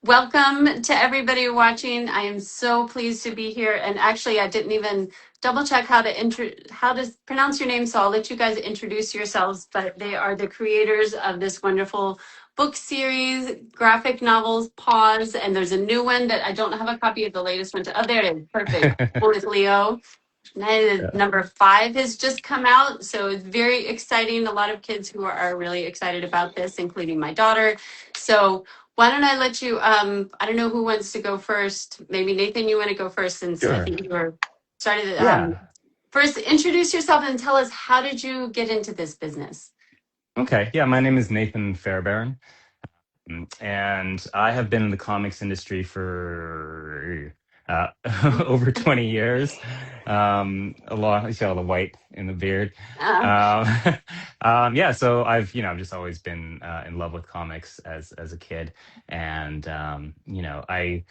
Welcome to everybody watching. I am so pleased to be here. And actually, I didn't even double check how to pronounce your name, so I'll let you guys introduce yourselves. But they are the creators of this wonderful book series, graphic novels, PAWS, and there's a new one that I don't have a copy of the latest one. Oh, there it is. Perfect. With Leo. Yeah. Number 5 has just come out, so it's very exciting. A lot of kids who are really excited about this, including my daughter. So why don't I let you, I don't know who wants to go first. Maybe Nathan, you want to go first since I Sure. think you were started. Yeah. First, introduce yourself and tell us, how did you get into this business? Okay. Yeah. My name is Nathan Fairbairn, and I have been in the comics industry for over 20 years. A lot, you see all the white in the beard. Uh, Um, yeah. So I've just always been in love with comics as a kid, and I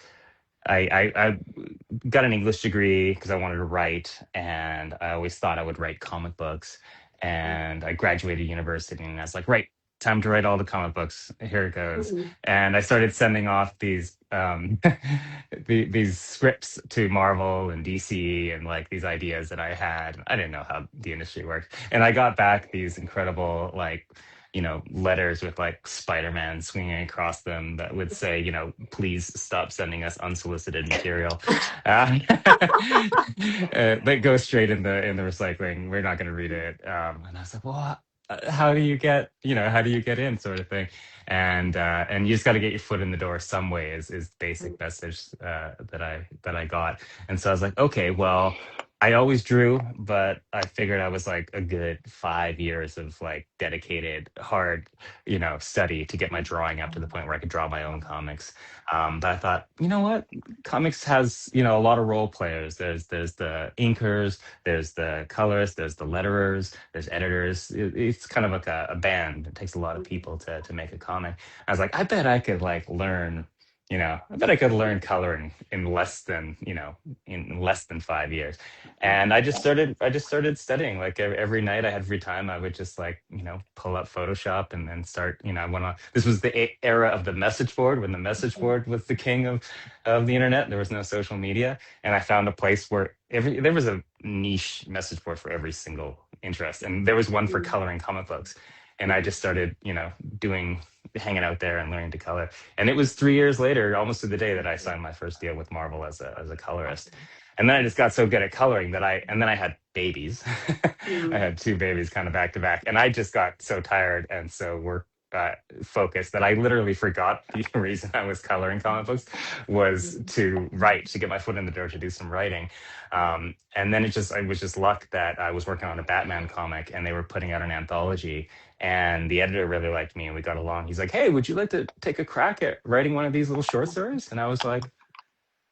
got an English degree because I wanted to write, and I always thought I would write comic books. And I graduated university, and I was like, right, time to write all the comic books. Here it goes. And I started sending off these these scripts to Marvel and DC, and like these ideas that I had. I didn't know how the industry worked, and I got back these incredible letters with like Spider-Man swinging across them that would say, please stop sending us unsolicited material. That goes straight in the recycling. We're not going to read it. And I was like, well, how do you get, how do you get in, sort of thing? And you just got to get your foot in the door some way is basic message that I got. And so I was like, okay, well, I always drew, but I figured I was like a good 5 years of like dedicated, hard, study to get my drawing up to the point where I could draw my own comics. But I thought, you know what? Comics has, a lot of role players. There's the inkers, there's the colorists, there's the letterers, there's editors. It's kind of like a band. It takes a lot of people to make a comic. I was like, I bet I could like learn. I bet I could learn coloring in less than 5 years. And I just started studying. Like every night I had free time, I would just like pull up Photoshop and then start. I went on. This was the era of the message board, when the message board was the king of the internet. There was no social media, and I found a place where there was a niche message board for every single interest, and there was one for coloring comic books. And I just started doing hanging out there and learning to color. And it was 3 years later, almost to the day, that I signed my first deal with Marvel as a colorist. And then I just got so good at coloring and then I had babies. I had two babies kind of back to back. And I just got so tired and so work focused that I literally forgot the reason I was coloring comic books was to write, to get my foot in the door, to do some writing. And then it was just luck that I was working on a Batman comic and they were putting out an anthology. And the editor really liked me and we got along. He's like, hey, would you like to take a crack at writing one of these little short stories? And I was like,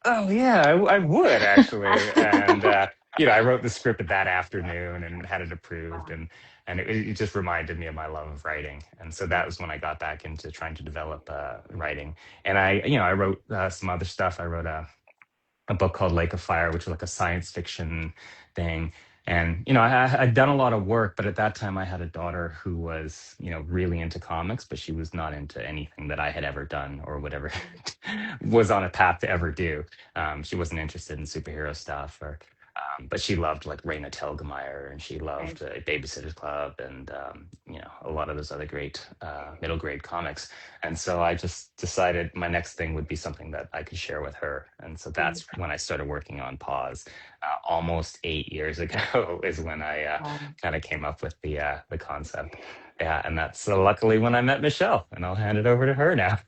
oh yeah, I would actually. And I wrote the script that afternoon and had it approved, and it just reminded me of my love of writing. And so that was when I got back into trying to develop writing. And I wrote some other stuff. I wrote a book called Lake of Fire, which was like a science fiction thing. And I'd done a lot of work, but at that time I had a daughter who was really into comics, but she was not into anything that I had ever done or whatever was on a path to ever do. She wasn't interested in superhero stuff, but she loved like Raina Telgemeier, and she loved Babysitter's Club, and a lot of those other great middle grade comics. And so I just decided my next thing would be something that I could share with her. And so that's when I started working on PAWS. Almost 8 years ago is when I kind of came up with the concept. Yeah, and that's luckily when I met Michelle, and I'll hand it over to her now.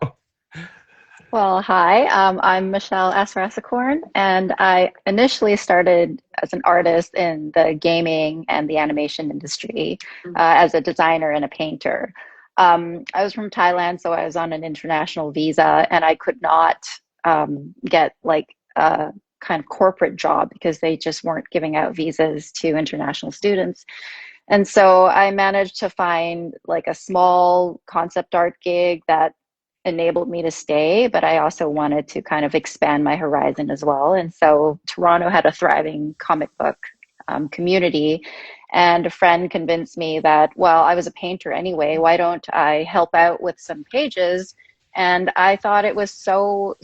Well, hi, I'm Michele Assarasakorn, and I initially started as an artist in the gaming and the animation industry as a designer and a painter. I was from Thailand, so I was on an international visa, and I could not get like a kind of corporate job because they just weren't giving out visas to international students. And so I managed to find like a small concept art gig that enabled me to stay, but I also wanted to kind of expand my horizon as well. And so Toronto had a thriving comic book community. And a friend convinced me that, well, I was a painter anyway. Why don't I help out with some pages And I thought it was so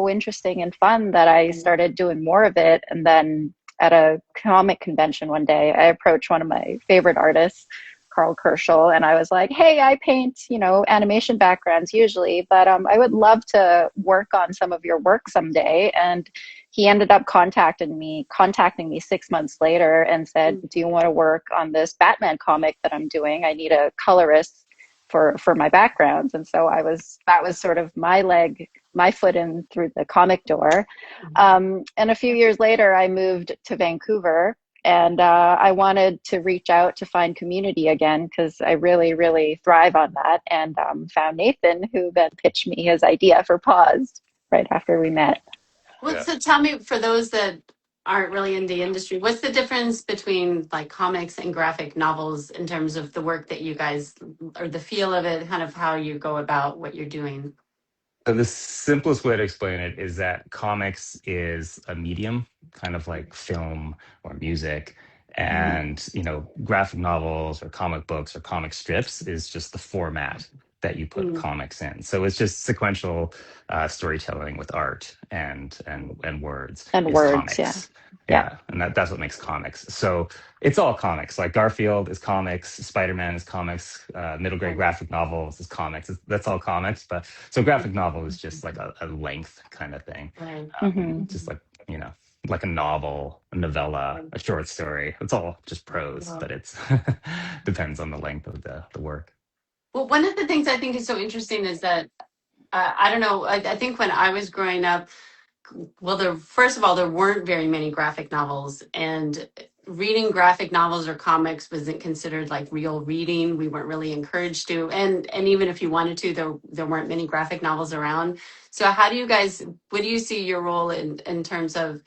interesting and fun that I started doing more of it. And then at a comic convention one day, I approached one of my favorite artists, Carl Kerschel, and I was like, "Hey, I paint, animation backgrounds usually, but I would love to work on some of your work someday." And he ended up contacting me 6 months later and said, "Do you want to work on this Batman comic that I'm doing? I need a colorist for my backgrounds." And so that was sort of my foot in through the comic door. And a few years later, I moved to Vancouver, and I wanted to reach out to find community again because I really, really thrive on that. And found Nathan, who then pitched me his idea for PAWS right after we met. Well, so tell me, for those that aren't really in the industry, what's the difference between like comics and graphic novels in terms of the work that you guys, or the feel of it, kind of how you go about what you're doing? So the simplest way to explain it is that comics is a medium, kind of like film or music, and graphic novels or comic books or comic strips is just the format that you put Mm. comics in. So it's just sequential storytelling with art and words And is words, yeah. comics. Yeah. Yeah, and that's what makes comics. So it's all comics. Like Garfield is comics, Spider-Man is comics, middle grade graphic novels is comics. That's all comics. But so graphic novel is just like a length kind of thing, Right. just like like a novel, a novella, a short story. It's all just prose, but it's depends on the length of the work. Well, one of the things I think is so interesting is that I don't know. I think when I was growing up, well, first of all, there weren't very many graphic novels, and reading graphic novels or comics wasn't considered like real reading. We weren't really encouraged to, and even if you wanted to, there weren't many graphic novels around. So, how do you guys? What do you see your role in terms of?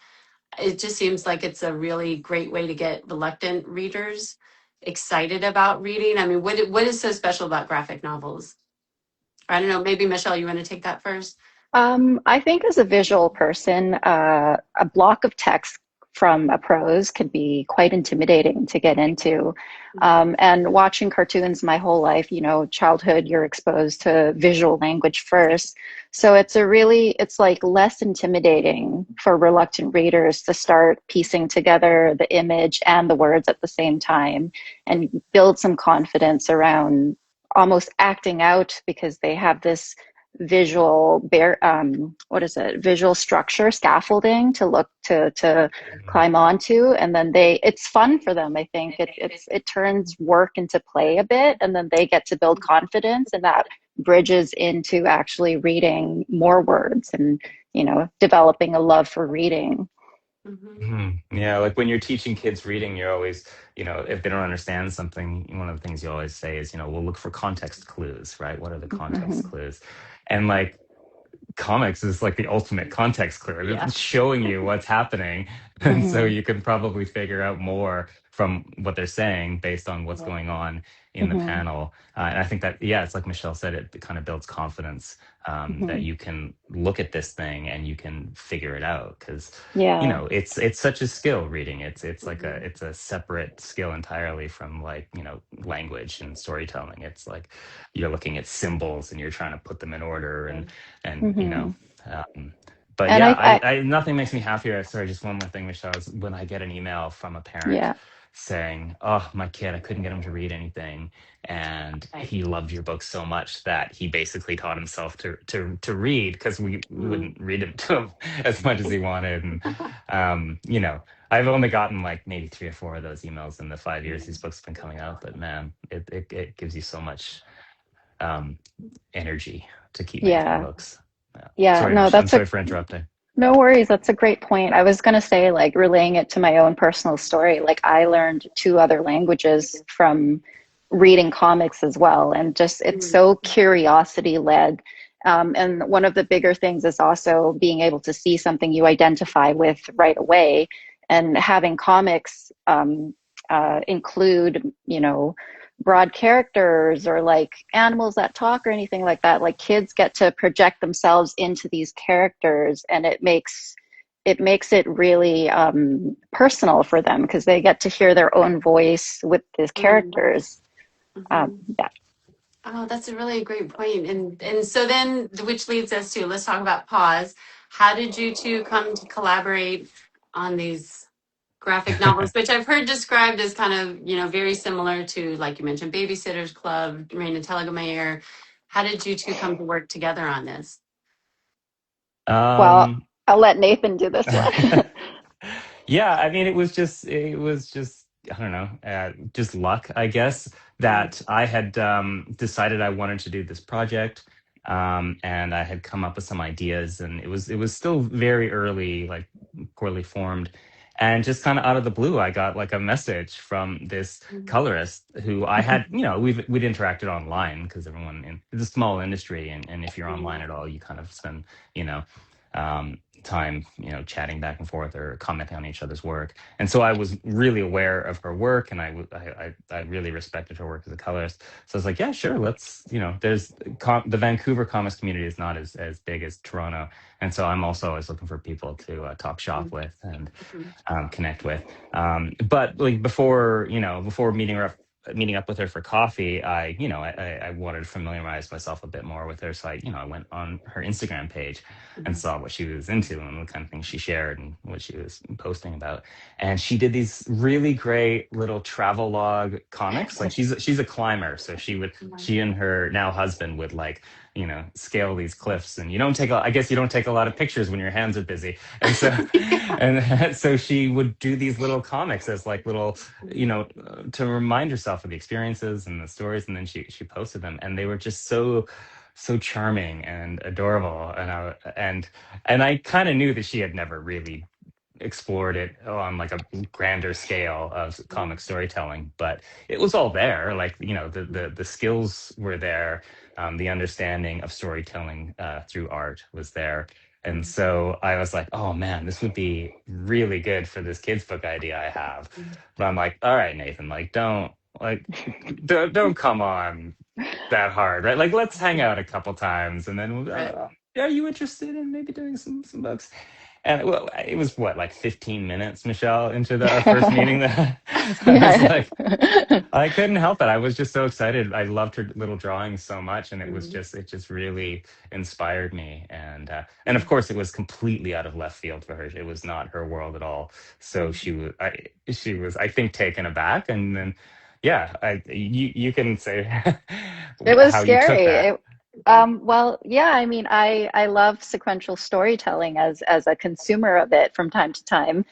It just seems like it's a really great way to get reluctant readers excited about reading. I mean, what is so special about graphic novels? I don't know. Maybe Michelle, you want to take that first? I think as a visual person, a block of text from a prose could be quite intimidating to get into. And watching cartoons my whole life, childhood, you're exposed to visual language first. So it's like less intimidating for reluctant readers to start piecing together the image and the words at the same time and build some confidence around almost acting out because they have this visual structure, scaffolding to look to climb onto, and then it's fun for them. I think it turns work into play a bit, and then they get to build confidence, and that bridges into actually reading more words and developing a love for reading. Yeah, like when you're teaching kids reading, you're always, if they don't understand something, one of the things you always say is, we'll look for context clues, right? What are the context clues? And like comics is like the ultimate context clue. Yeah. It's showing you what's happening. And so you can probably figure out more from what they're saying based on what's going on in the panel. And I think that, yeah, it's like Michelle said, it kind of builds confidence that you can look at this thing and you can figure it out. Because, Yeah. it's such a skill reading. It's like it's a separate skill entirely from like, language and storytelling. It's like you're looking at symbols and you're trying to put them in order and but And yeah, I I nothing makes me happier. Sorry, just one more thing, Michelle, is when I get an email from a parent yeah. saying, "Oh, my kid, I couldn't get him to read anything, and he loved your book so much that he basically taught himself to read because we wouldn't read him to him as much as he wanted." And I've only gotten like maybe 3 or 4 of those emails in the 5 years these books have been coming out, but man, it gives you so much energy to keep making Yeah. books. Yeah. Yeah. Sorry, No, Michelle. I'm sorry for interrupting. no worries. That's a great point. I was going to say, like, relaying it to my own personal story. Like, I learned 2 other languages from reading comics as well. And just, it's so curiosity led. And one of the bigger things is also being able to see something you identify with right away. And having comics include, broad characters or like animals that talk or anything like that. Like kids get to project themselves into these characters, and it makes it really personal for them because they get to hear their own voice with these characters. Yeah. Oh, that's a really great point. And so then, which leads us to, let's talk about PAWS. How did you two come to collaborate on these graphic novels, which I've heard described as kind of, very similar to, like you mentioned, Babysitter's Club, Raina Telgemeier. How did you two come to work together on this? Well, Um, I'll let Nathan do this one. yeah, I mean, it was just, I don't know, just luck, I guess, Mm, that I had decided I wanted to do this project, and I had come up with some ideas, and it was still very early, like poorly formed, and just kind of out of the blue, I got like a message from this mm, colorist who I had, we'd interacted online because everyone in it's a small industry, and if you're online mm, at all, you kind of spend, you know time, chatting back and forth or commenting on each other's work. And so I was really aware of her work, and I really respected her work as a colorist. So I was like, yeah, sure, let's, the Vancouver comics community is not as big as Toronto, and so I'm also always looking for people to talk shop mm, with and mm, connect with. But like before meeting up with her for coffee, I wanted to familiarize myself a bit more with her. So I went on her Instagram page and mm, saw what she was into and the kind of things she shared and what she was posting about. And she did these really great little travel log comics. Like she's a climber, so mm. she and her now husband would like, scale these cliffs, and I guess you don't take a lot of pictures when your hands are busy. And so Yeah. and so she would do these little comics as like little, to remind herself of the experiences and the stories, and then she posted them, and they were just so charming and adorable, and I kind of knew that she had never really explored it on like a grander scale of comic storytelling, but it was all there. Like, the skills were there. The understanding of storytelling through art was there. And so I was like, oh man, this would be really good for this kids book idea I have. But I'm like, all right, Nathan, like like don't come on that hard, right? Like, let's hang out a couple times, and then Right. are you interested in maybe doing some books? And well, it was what, like 15 minutes, Michelle, into our first meeting that I was Yeah. like, I couldn't help it. I was just so excited. I loved her little drawings so much, and Mm, it just really inspired me. And of mm, course, it was completely out of left field for her. It was not her world at all. So mm. she was, I think, taken aback. And then, yeah, you can say It was how you took scary. that. Well, yeah, I mean, I love sequential storytelling as a consumer of it from time to time.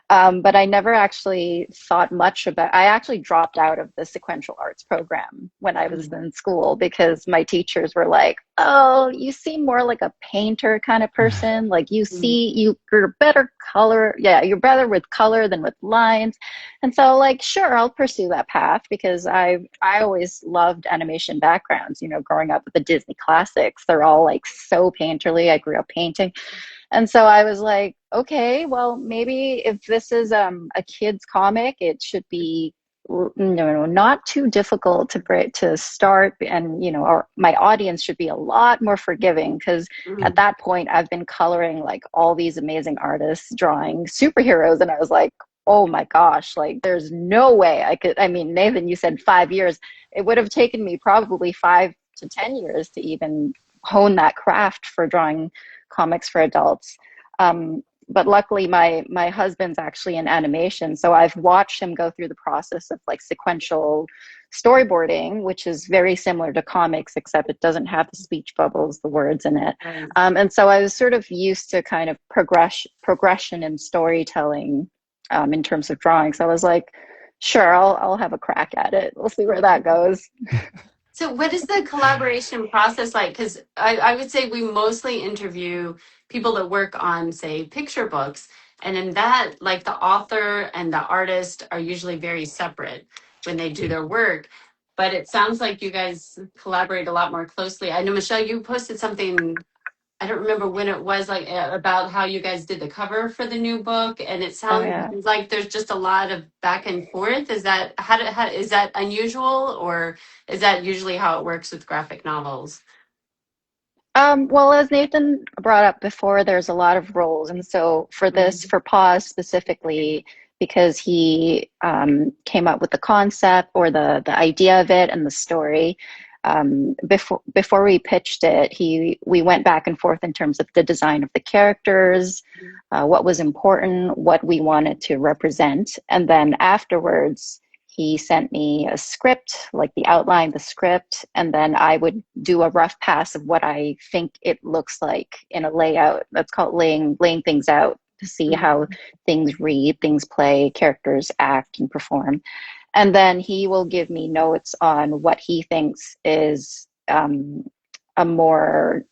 But I never actually thought much about. I actually dropped out of the sequential arts program when I was Mm, in school because my teachers were like, "Oh, you seem more like a painter kind of person. Like mm, you're better color. Yeah, you're better with color than with lines." And so, like, sure, I'll pursue that path because I always loved animation backgrounds. Growing up with the Disney classics, they're all like so painterly. I grew up painting. And so I was like, okay, well, maybe if this is a kid's comic, it should be not too difficult to start, and my audience should be a lot more forgiving because at mm. that point I've been coloring like all these amazing artists drawing superheroes, and I was like, oh my gosh, like there's no way I could. I mean, Nathan, you said 5 years. It would have taken me probably 5 to 10 years to even hone that craft for drawing comics for adults. But luckily, my husband's actually in animation, so I've watched him go through the process of like sequential storyboarding, which is very similar to comics, except it doesn't have the speech bubbles, the words in it. Right. And so I was sort of used to kind of progression in storytelling in terms of drawing. So I was like, sure, I'll have a crack at it. We'll see where that goes. So, what is the collaboration process like? Because I would say we mostly interview people that work on, say, picture books. And in that, like the author and the artist are usually very separate when they do their work. But it sounds like you guys collaborate a lot more closely. I know, Michelle, you posted something, I don't remember when it was, like about how you guys did the cover for the new book, and it Oh sounds yeah. like there's just a lot of back and forth. Is that is that unusual, or is that usually how it works with graphic novels? Well, as Nathan brought up before, there's a lot of roles. And so Mm, for PAWS specifically, because he came up with the concept or the idea of it and the story, before we pitched it, we went back and forth in terms of the design of the characters, what was important, what we wanted to represent, and then afterwards he sent me a script, like the outline, the script, and then I would do a rough pass of what I think it looks like in a layout. That's called laying things out to see how things read, things play, characters act and perform. And then he will give me notes on what he thinks is a more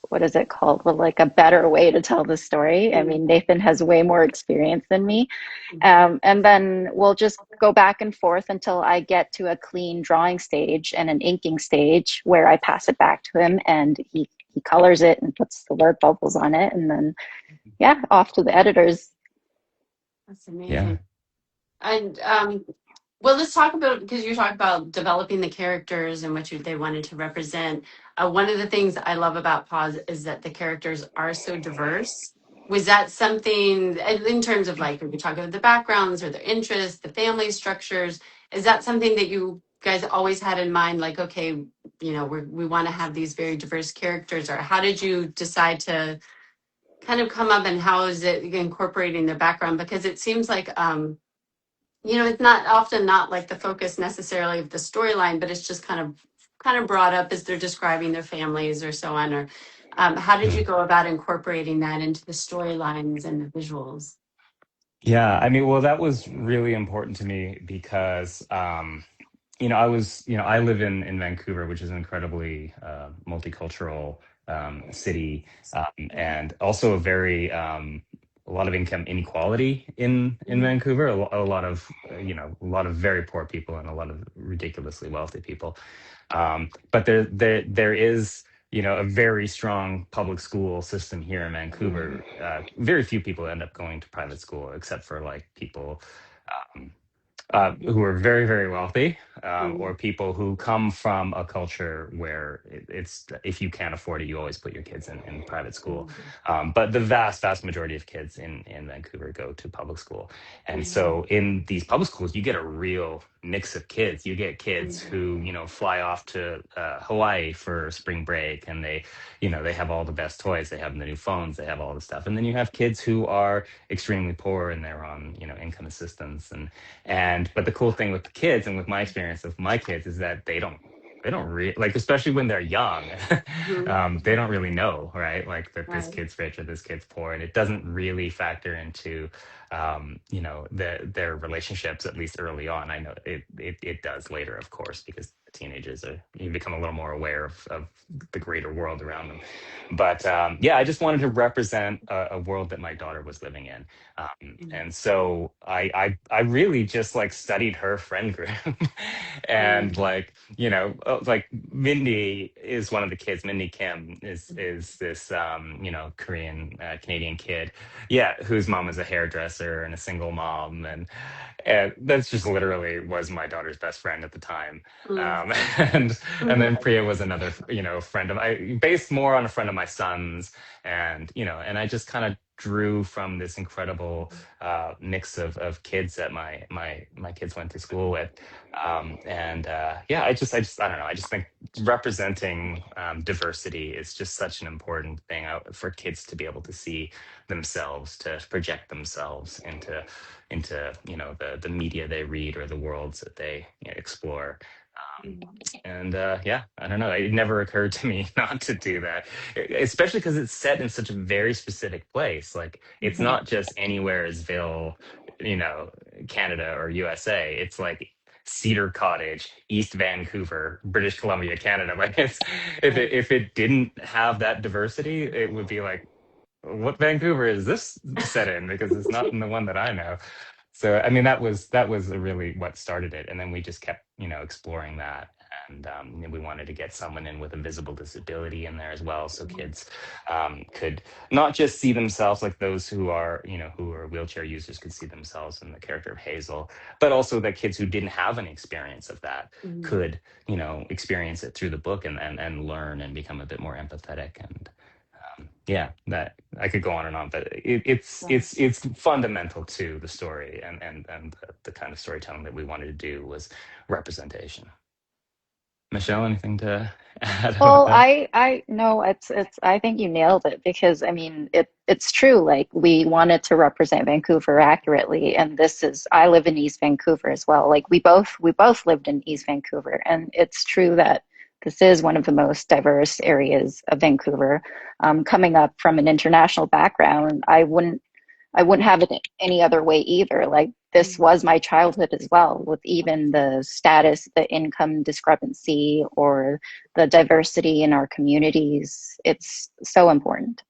what is it called? Well, like a better way to tell the story. I mean, Nathan has way more experience than me. And then we'll just go back and forth until I get to a clean drawing stage and an inking stage where I pass it back to him and he colors it and puts the word bubbles on it. And then, yeah, off to the editors. That's amazing. Yeah. And well, let's talk about, because you talk about developing the characters and what they wanted to represent. One of the things I love about PAWS is that the characters are so diverse. Was that something in terms of like, if we talk about the backgrounds or the interests, the family structures, is that something that you guys always had in mind? Like, okay, you know, we want to have these very diverse characters, or how did you decide to kind of come up, and how is it incorporating their background? Because it seems like, you know, it's not often not like the focus necessarily of the storyline, but it's just kind of brought up as they're describing their families or so on. Or how did you go about incorporating that into the storylines and the visuals? Yeah, I mean, well, that was really important to me because I live in Vancouver, which is an incredibly multicultural city, and also a lot of income inequality in Vancouver. A lot of a lot of very poor people and a lot of ridiculously wealthy people. But there is a very strong public school system here in Vancouver. Very few people end up going to private school except for like people. Um, who are very, very wealthy, or people who come from a culture where it's if you can't afford it, you always put your kids in private school. But the vast, vast majority of kids in Vancouver go to public school. And so in these public schools, you get a real mix of kids. You get kids who, fly off to Hawaii for spring break, and they have all the best toys. They have the new phones. They have all the stuff. And then you have kids who are extremely poor and they're on, income assistance. But the cool thing with the kids and with my experience of my kids is that they don't really like, especially when they're young, they don't really know, right? Like that this kid's rich or this kid's poor, and it doesn't really factor into, their relationships, at least early on. I know it does later, of course, because teenagers you become a little more aware of the greater world around them. But yeah, I just wanted to represent a world that my daughter was living in. And so I really just like studied her friend group. And like, like Mindy is one of the kids. Mindy Kim is this Korean Canadian kid, yeah, whose mom is a hairdresser and a single mom, and that's just literally was my daughter's best friend at the time. And then Priya was another friend of I based more on a friend of my son's, and I just kind of drew from this incredible mix of kids that my kids went to school with. Yeah, I don't know, I just think representing diversity is just such an important thing for kids to be able to see themselves, to project themselves into the media they read or the worlds that they explore. And yeah, I don't know. It never occurred to me not to do that, especially because it's set in such a very specific place. Like it's not just anywheresville, you know, Canada or USA. It's like Cedar Cottage, East Vancouver, British Columbia, Canada. Like if it didn't have that diversity, it would be like, what Vancouver is this set in? Because it's not in the one that I know. So I mean, that was really what started it, and then we just kept exploring that. And we wanted to get someone in with a visible disability in there as well, so kids could not just see themselves, like those who are wheelchair users could see themselves in the character of Hazel, but also that kids who didn't have any experience of that could experience it through the book, and learn and become a bit more empathetic. And yeah, that I could go on and on, but it's fundamental to the story, and the kind of storytelling that we wanted to do was representation. Michelle, anything to add about Well, that? I no, I think you nailed it because I mean it's true. Like we wanted to represent Vancouver accurately, and this is I live in East Vancouver as well. Like we both lived in East Vancouver, and it's true that this is one of the most diverse areas of Vancouver. Coming up from an international background, I wouldn't have it any other way either. Like this was my childhood as well, with even the status, the income discrepancy, or the diversity in our communities. It's so important.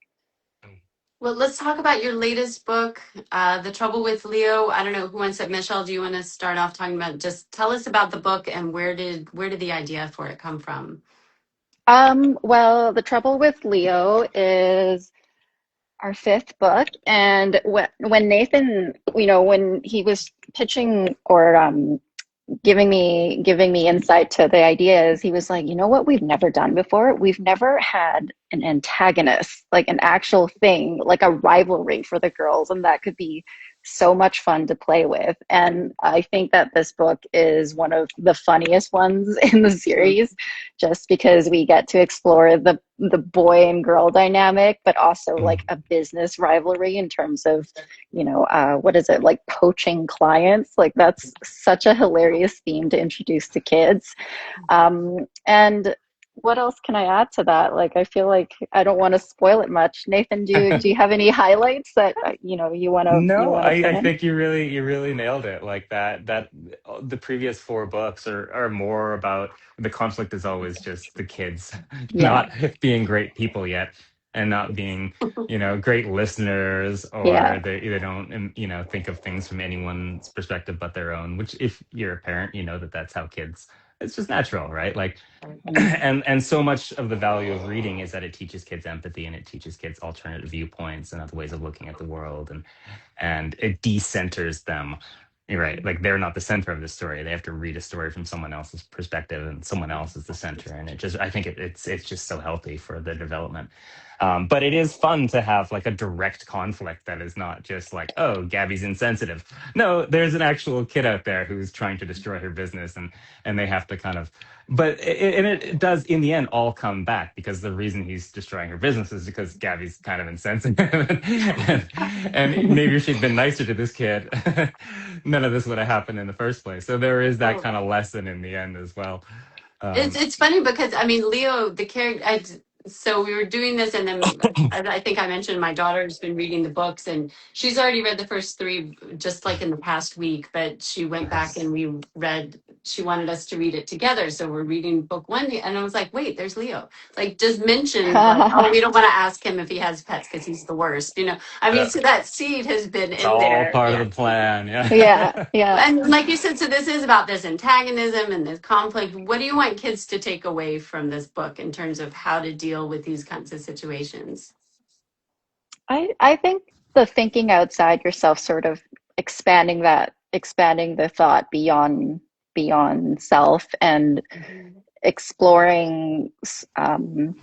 Well, let's talk about your latest book, The Trouble with Leo. I don't know who wants it. Michelle, do you want to start off talking about, just tell us about the book and where did the idea for it come from? Well, the trouble with Leo is our fifth book, and when Nathan, when he was pitching or giving me insight to the ideas, he was like, you know what we've never done before? We've never had an antagonist, like an actual thing, like a rivalry for the girls, and that could be so much fun to play with. And I think that this book is one of the funniest ones in the series, just because we get to explore the boy and girl dynamic, but also like a business rivalry in terms of what is it, like poaching clients? Like that's such a hilarious theme to introduce to kids. And what else can I add to that? Like, I feel like I don't want to spoil it much. Nathan, do you have any highlights that you No, want to put I in? think you really nailed it. Like that the previous four books are more about the conflict is always just the kids Yeah, not being great people yet and not being, great listeners, yeah, or they don't think of things from anyone's perspective but their own, which if you're a parent, you know that that's how kids, it's just natural, right? Like mm, and so much of the value of reading is that it teaches kids empathy and it teaches kids alternate viewpoints and other ways of looking at the world, and it decenters them. You're right. Like they're not the center of the story. They have to read a story from someone else's perspective, and someone else is the center. And I think it's just so healthy for their development. But it is fun to have like a direct conflict that is not just like, oh, Gabby's insensitive. No, there's an actual kid out there who's trying to destroy her business, and they have to kind of. But it does in the end all come back, because the reason he's destroying her business is because Gabby's kind of insensitive, and maybe if she'd been nicer to this kid, none of this would have happened in the first place. So there is that kind of lesson in the end as well. It's Um, it's funny because I mean Leo, the character. So we were doing this, and then I think I mentioned my daughter's been reading the books, and she's already read the first three just like in the past week. But she went back nice. and we read. She wanted us to read it together, so we're reading book one, and I was like, "Wait, there's Leo." Like just mentioned, like, "Oh, we don't want to ask him if he has pets because he's the worst." I mean, Uh, so that seed has been it's in all there. part of Yeah. the plan. yeah, Yeah. yeah. And like you said, so this is about this antagonism and this conflict. What do you want kids to take away from this book in terms of how to deal with these kinds of situations? I think the thinking outside yourself, sort of expanding the thought beyond self, and exploring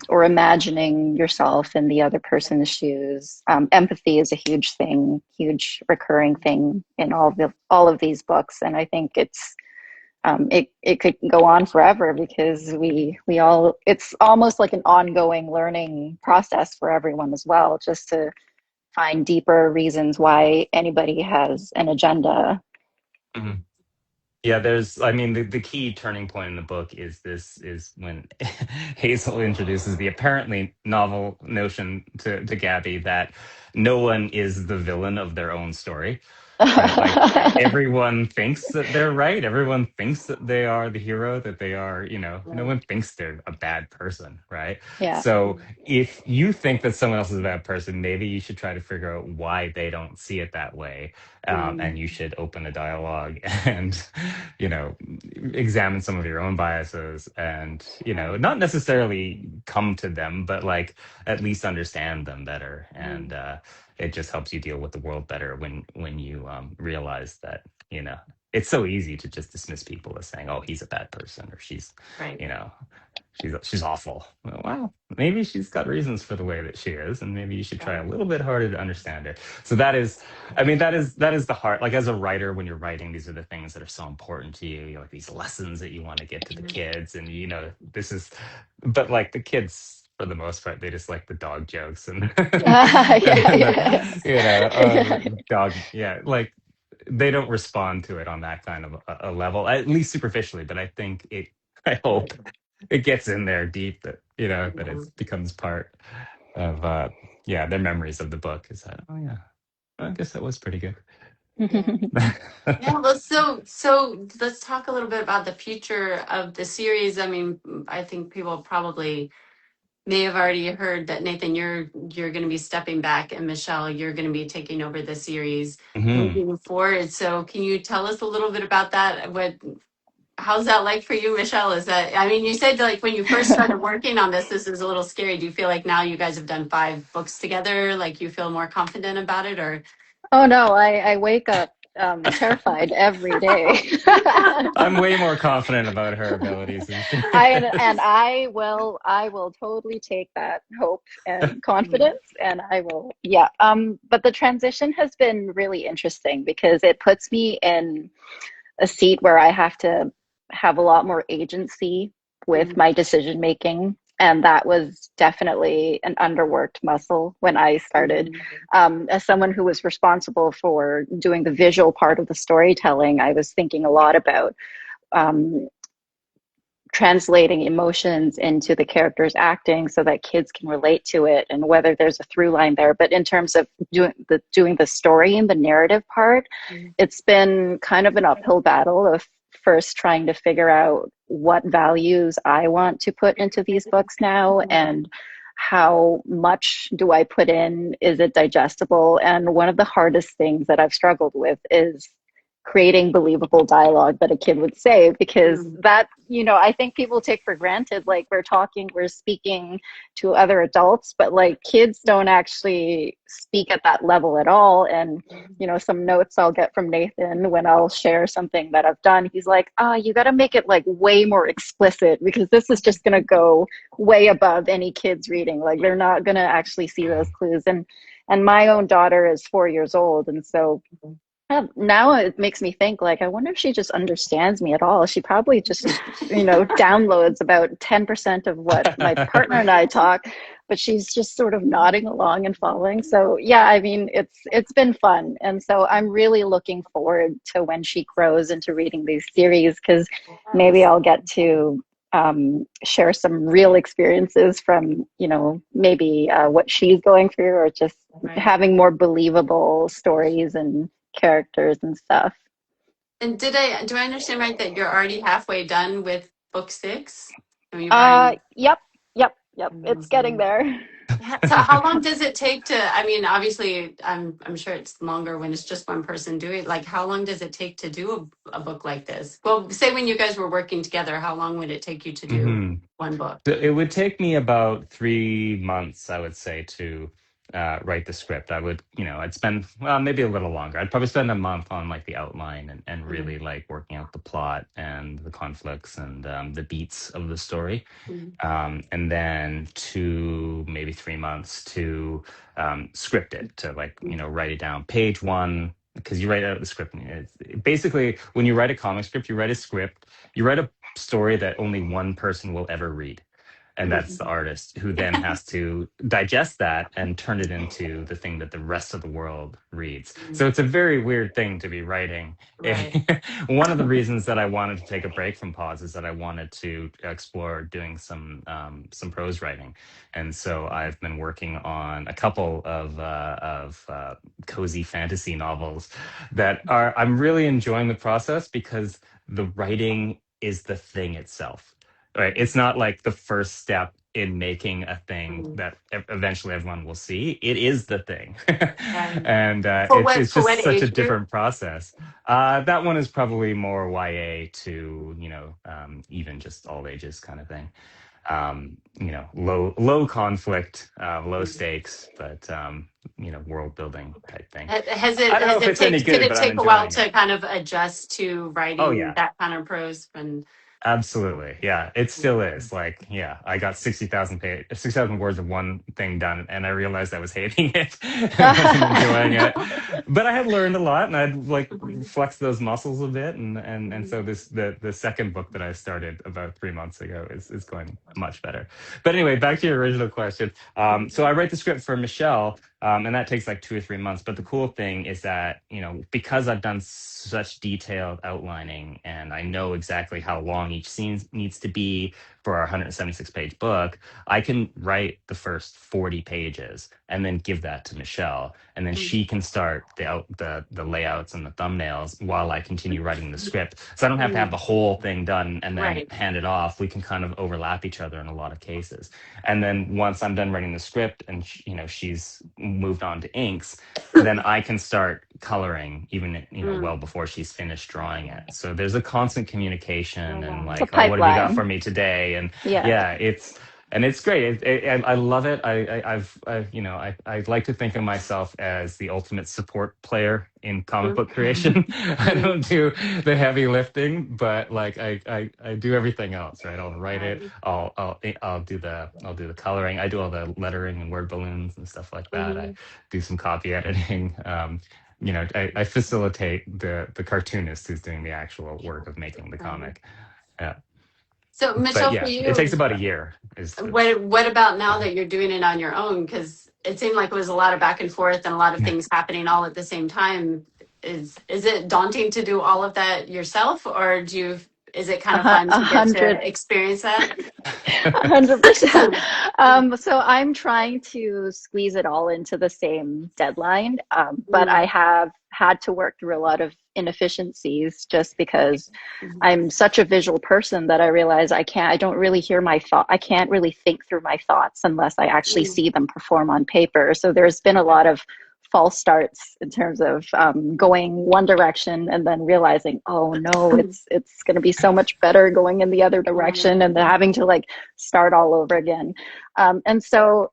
or imagining yourself in the other person's shoes. Empathy is a huge thing, huge recurring thing in all of these books, and I think it could go on forever because we all it's almost like an ongoing learning process for everyone as well, just to find deeper reasons why anybody has an agenda. Mhm. Yeah, I mean, the key turning point in the book is when Hazel introduces the apparently novel notion to Gabby that no one is the villain of their own story, right? Like everyone thinks that they're right. Everyone thinks that they are the hero, that they are, no one thinks they're a bad person, right? Yeah. So if you think that someone else is a bad person, maybe you should try to figure out why they don't see it that way. And you should open a dialogue and, you know, examine some of your own biases and, not necessarily come to them, but like at least understand them better. And, it just helps you deal with the world better when you realize that it's so easy to just dismiss people as saying, "Oh, he's a bad person," or "She's," Right. you know. she's awful. Well, maybe she's got reasons for the way that she is, and maybe you should try a little bit harder to understand her. So that is, I mean, that is the heart. Like as a writer, when you're writing, these are the things that are so important to you. You know, like these lessons that you want to get to the kids, and you know, this is, but like the kids, for the most part, they just like the dog jokes and, Yeah, the, yes. you know, dog, yeah, like they don't respond to it on that kind of a level, at least superficially. But I think it, I hope it gets in there deep that, you know, that it becomes part of, yeah, their memories of the book. Is that, oh yeah, I guess that was pretty good. Yeah. Yeah, well, so let's talk a little bit about the future of the series. I mean, I think people probably may have already heard that Nathan, you're going to be stepping back, and Michelle, you're going to be taking over the series Hmm. moving forward. So, can you tell us a little bit about that? How's that like for you, Michelle? Is that, I mean, you said like when you first started working on this is a little scary. Do you feel like now you guys have done 5 books together, like you feel more confident about it, or? Oh no, I wake up terrified every day. I'm way more confident about her abilities than she. I will totally take that hope and confidence, and I will, yeah. But the transition has been really interesting because it puts me in a seat where I have to have a lot more agency with my decision making. And that was definitely an underworked muscle when I started. As someone who was responsible for doing the visual part of the storytelling, I was thinking a lot about um, translating emotions into the characters acting so that kids can relate to it and whether there's a through line there. But in terms of doing the story and the narrative part, it's been kind of an uphill battle of first trying to figure out what values I want to put into these books now, and how much do I put in? Is it digestible? And one of the hardest things that I've struggled with is creating believable dialogue that a kid would say, because that, you know, I think people take for granted, like we're speaking to other adults, but like kids don't actually speak at that level at all. And you know, some notes I'll get from Nathan when I'll share something that I've done, he's like, you got to make it like way more explicit, because this is just going to go way above any kids reading, like they're not going to actually see those clues. And my own daughter is 4 years old, and so now it makes me think, like, I wonder if she just understands me at all. She probably just, you know, downloads about 10% of what my partner and I talk, but she's just sort of nodding along and following. So yeah, I mean, it's been fun. And so I'm really looking forward to when she grows into reading these series, because maybe I'll get to share some real experiences from, you know, maybe what she's going through, or just having more believable stories and characters and stuff. And do I understand right that you're already halfway done with book 6? I mean, you've already. Yep, yep. It's getting there. Yeah, so how long does it take to, I mean, obviously, I'm sure it's longer when it's just one person doing it. Like, how long does it take to do a book like this? Well, say when you guys were working together, how long would it take you to do Hmm. one book? It would take me about 3 months, I would say, to write the script. I would, you know, I'd spend, well, maybe a little longer. I'd probably spend a month on like the outline and really like working out the plot and the conflicts and the beats of the story. And then 2, maybe 3 months to script it, to like, you know, write it down. Page one, because you write out the script. Basically, when you write a comic script, you write a script, you write a story that only one person will ever read. And that's the artist, who then has to digest that and turn it into the thing that the rest of the world reads. So it's a very weird thing to be writing. Right. One of the reasons that I wanted to take a break from PAWS is that I wanted to explore doing some prose writing, and so I've been working on a couple of cozy fantasy novels that are. I'm really enjoying the process because the writing is the thing itself. Right? It's not like the first step in making a thing that eventually everyone will see. It is the thing, And and it's for what just such a age group? different process. That one is probably more YA to, you know, even just all ages kind of thing. You know, low conflict, low stakes, but you know, world building type thing. I don't know if it's any Could good, it but I'm take a while enjoying it. to kind of adjust to Oh writing yeah. that kind of prose? And Absolutely. Yeah. It still is. Like, yeah, I got 60,000 words of one thing done, and I realized I was hating it and wasn't enjoying it. But I had learned a lot, and I'd like flexed those muscles a bit. And so the second book that I started about 3 months ago is going much better. But anyway, back to your original question. So I write the script for Michelle, and that takes like 2 or 3 months. But the cool thing is that, because I've done such detailed outlining and I know exactly how long each scene needs to be for our 176-page book, I can write the first 40 pages and then give that to Michelle. And then she can start the layouts and the thumbnails while I continue writing the script. So I don't have to have the whole thing done and then Right. hand it off. We can kind of overlap each other in a lot of cases. And then once I'm done writing the script and she's moved on to inks, then I can start coloring even well before she's finished drawing it. So there's a constant communication and It's a like, oh, what have you got pipeline. for me today? And Yeah. yeah, it's great. I love it. I like to think of myself as the ultimate support player in comic book creation. I don't do the heavy lifting, but like I do everything else, right? I'll write it. I'll do the coloring. I do all the lettering and word balloons and stuff like that. I do some copy editing. I facilitate the cartoonist who's doing the actual work of making the comic. Yeah. So But Michelle, for yeah, it takes you, about a year. Is the what about now that you're doing it on your own? Because it seemed like it was a lot of back and forth and a lot of things happening all at the same time. Is it daunting to do all of that yourself, or is it kind of fun A to get hundred to experience that? 100%. So I'm trying to squeeze it all into the same deadline, but I have had to work through a lot of inefficiencies just because I'm such a visual person that I realize I don't really hear my thought. I can't really think through my thoughts unless I actually see them perform on paper. So there's been a lot of false starts in terms of going one direction and then realizing, oh no, it's going to be so much better going in the other direction, and then having to like start all over again. And so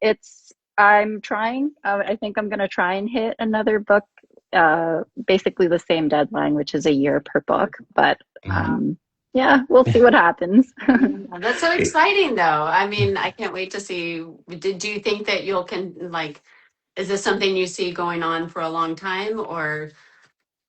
I'm trying. I think I'm going to try and hit another book, basically the same deadline, which is a year per book. But yeah, we'll see what happens. That's so exciting, though. I mean, I can't wait to see. Do you think that is this something you see going on for a long time, or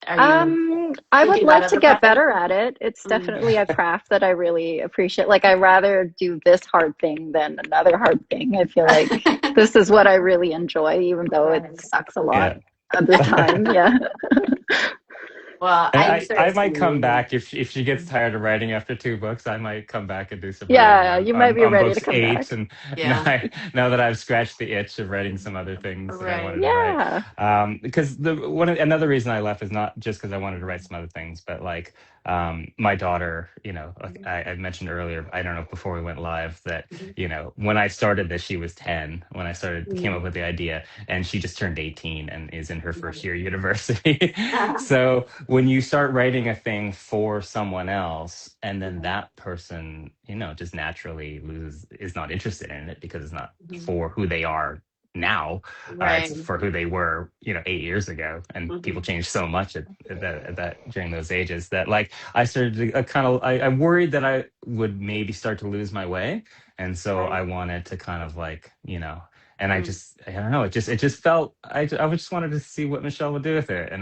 are you I would thinking about like to other get projects? better at it. It's definitely a craft that I really appreciate. Like, I rather do this hard thing than another hard thing. I feel like this is what I really enjoy, even though it sucks a lot Yeah. at the time. Yeah. Well, And I'm I sure it's might come amazing. back if she gets tired of writing after 2 books. I might come back and do some writing Yeah, on you might on, be on ready to books come back. 8. And Yeah. now that I've scratched the itch of writing some other things that I Right. wanted to write, Yeah. because another reason I left is not just because I wanted to write some other things, but like my daughter, like I mentioned earlier, I don't know, before we went live, that when I started this, she was 10 when I came up with the idea, and she just turned 18 and is in her first year university. So when you start writing a thing for someone else, and then that person, just naturally is not interested in it because it's not for who they are now. Right. It's for who they were, 8 years ago, and people change so much at that during those ages that, like, I started to I worried that I would maybe start to lose my way, and so I Right. wanted to kind of like, and I don't know, it just felt, I just wanted to see what Michelle would do with it. And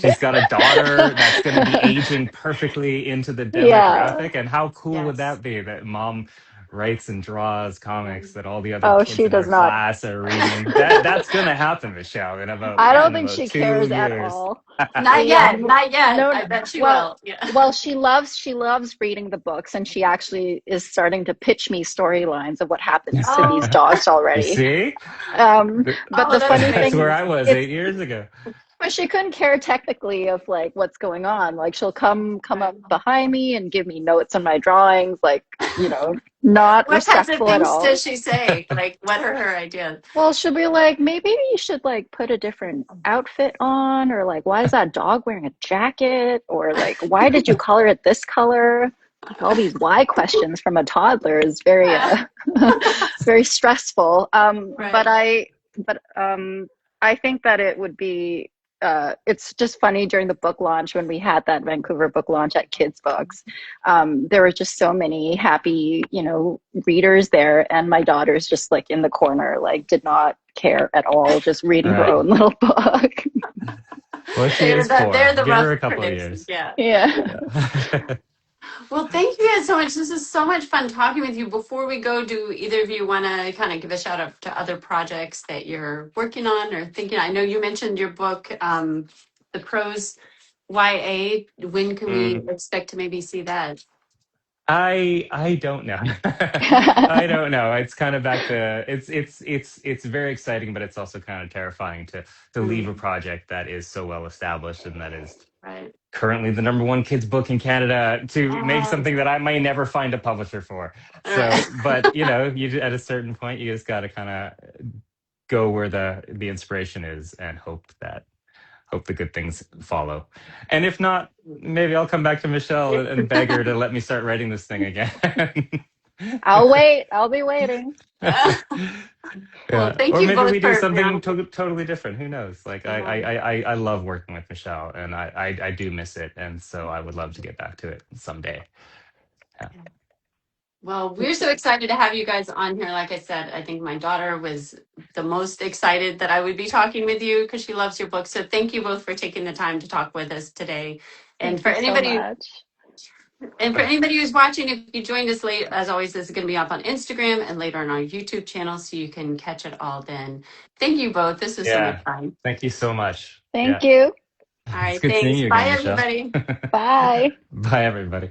she's got a daughter that's going to be aging perfectly into the Yeah. demographic, and how cool would Yes. that be that mom writes and draws comics that all the other Oh, kids she in her does not. class are reading. That's going to happen, Michelle, in about I don't in think about she two cares at years. all. Not yet. Not yet. No, I bet she well, will. Yeah. she loves reading the books, and she actually is starting to pitch me storylines of what happens to these Oh. dogs You already. see? But Oh, the that's funny That's thing, where great. I was it's 8 years ago. but she couldn't care technically of like what's going on. Like, she'll come Right. up behind me and give me notes on my drawings, like, not What kinds of respectful at things all. does she say? Like, what are her ideas? Well, she'll be like, maybe you should like put a different outfit on, or like, why is that dog wearing a jacket? Or like, why did you color it this color? Like, all these why questions from a toddler is very it's very stressful. Right. But I think that it would be it's just funny during the book launch when we had that Vancouver book launch at Kids Books. There were just so many happy, readers there, and my daughter's just like in the corner, like did not care at all, just reading her own little book. Well, she is poor. They're the Give rough her a couple of critics. years. Yeah. Well, thank you guys so much. This is so much fun talking with you. Before we go, do either of you want to kind of give a shout out to other projects that you're working on or thinking? I know you mentioned your book, The Prose YA. When can we expect to maybe see that? I don't know. I don't know. It's kind of back to it's very exciting, but it's also kind of terrifying to leave a project that is so well established and that is currently the #1 kids book in Canada to make something that I may never find a publisher for. So, but you at a certain point, you just got to kind of go where the inspiration is and hope the good things follow. And if not, maybe I'll come back to Michele and beg her to let me start writing this thing again. I'll wait. I'll be waiting. Well, thank or you maybe both we do for something totally different. Who knows? Like I love working with Michele, and I do miss it, and so I would love to get back to it someday. Yeah. Well, we're so excited to have you guys on here. Like I said, I think my daughter was the most excited that I would be talking with you because she loves your book. So thank you both for taking the time to talk with us today. And for anybody who's watching, if you joined us late, as always, this is going to be up on Instagram and later on our YouTube channel, so you can catch it all then. Thank you both. This was so much fun. Thank you so much. Thank you. All right, it's good seeing you Bye, again, everybody. Bye. Bye, everybody.